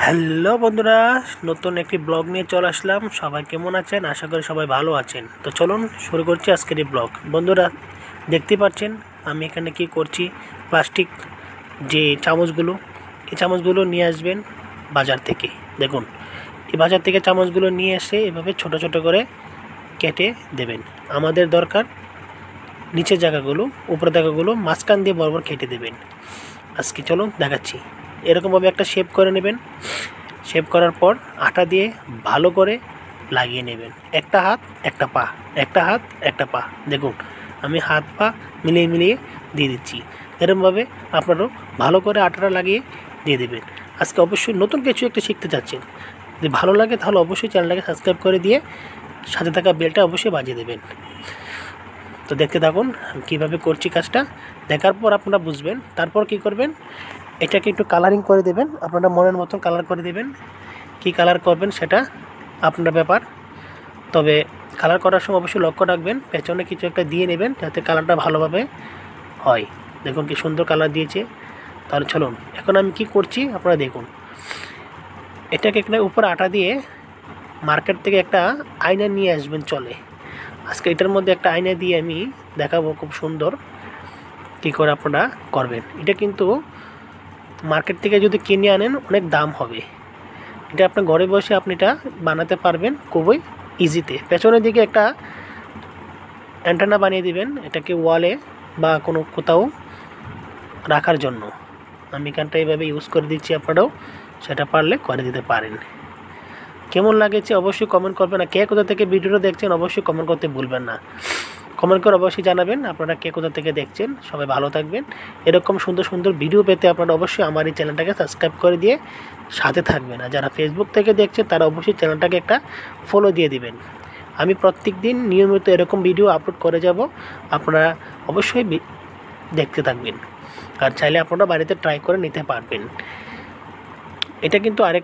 Hello বন্ধুরা, নতুন একটি ব্লগ নিয়ে চলে আসলাম। সবাই কেমন আছেন? আশা করি সবাই ভালো আছেন। তো চলুন শুরু করছি আজকের এই ব্লগ। বন্ধুরা, দেখতে পাচ্ছেন আমি এখানে কি করছি। প্লাস্টিক যে চামচগুলো, এই চামচগুলো নিয়ে আসবেন বাজার থেকে। দেখুন, এই বাজার থেকে চামচগুলো নিয়ে এসে এভাবে ছোট ছোট করে কেটে দেবেন। আমাদের দরকার নিচের জায়গাগুলো, উপরের জায়গাগুলো মাঝখান দিয়ে বরাবর কেটে দেবেন। আজকে চলুন দেখাচ্ছি। এরকমভাবে একটা শেপ করে নেবেন। শেপ করার পর আটা দিয়ে ভালো করে লাগিয়ে নেবেন। একটা হাত একটা পা, একটা হাত একটা পা। দেখুন, আমি হাত পা মিলিয়ে মিলিয়ে দিয়ে দিচ্ছি। এরকমভাবে আপনারাও ভালো করে আটাটা লাগিয়ে দিয়ে দেবেন। আজকে অবশ্যই নতুন কিছু একটা শিখতে চাচ্ছেন, যদি ভালো লাগে তাহলে অবশ্যই চ্যানেলটাকে সাবস্ক্রাইব করে দিয়ে সাথে থাকা বেলটা অবশ্যই বাজিয়ে দেবেন। তো দেখতে থাকুন কীভাবে করছি কাজটা। দেখার পর আপনারা বুঝবেন। তারপর কি করবেন, এটাকে একটু কালারিং করে দেবেন। আপনারা মনের মতন কালার করে দেবেন। কি কালার করবেন সেটা আপনার ব্যাপার। তবে কালার করার সময় অবশ্যই লক্ষ্য রাখবেন, পেছনে কিছু একটা দিয়ে নেবেন যাতে কালারটা ভালোভাবে হয়। দেখুন কি সুন্দর কালার দিয়েছে। তাহলে চলুন এখন আমি কি করছি আপনারা দেখুন। এটাকে একটা উপরে আটা দিয়ে মার্কেট থেকে একটা আয়না নিয়ে আসবেন চলে। আজকে এটার মধ্যে একটা আয়না দিয়ে আমি দেখাবো খুব সুন্দর কী করে আপনারা করবেন। এটা কিন্তু মার্কেট থেকে যদি কিনে আনেন অনেক দাম হবে। এটা আপনার ঘরে বসে আপনি এটা বানাতে পারবেন খুবই ইজিতে। পেছনের দিকে একটা অ্যান্টেনা বানিয়ে দিবেন, এটাকে ওয়ালে বা কোনো কোথাও রাখার জন্য। আমি এখানটা এইভাবে ইউজ করে দিচ্ছি, আপনারাও সেটা পারলে করে দিতে পারেন। কেমন লাগেছে অবশ্যই কমেন্ট করবেন। না কে কোথা থেকে ভিডিওটা দেখছেন অবশ্যই কমেন্ট করতে ভুলবেন না। কমেন্ট করে অবশ্যই জানাবেন আপনারা কে কোথা থেকে দেখছেন। সবাই ভালো থাকবেন। এরকম সুন্দর সুন্দর ভিডিও পেতে আপনারা অবশ্যই আমার এই চ্যানেলটাকে সাবস্ক্রাইব করে দিয়ে সাথে থাকবেন। আর যারা ফেসবুক থেকে দেখছেন তারা অবশ্যই চ্যানেলটাকে একটা ফলো দিয়ে দিবেন। আমি প্রত্যেক দিন নিয়মিত এরকম ভিডিও আপলোড করে যাব, আপনারা অবশ্যই দেখতে থাকবেন। আর চাইলে আপনারা বাড়িতে ট্রাই করে নিতে পারবেন। এটা কিন্তু আরেক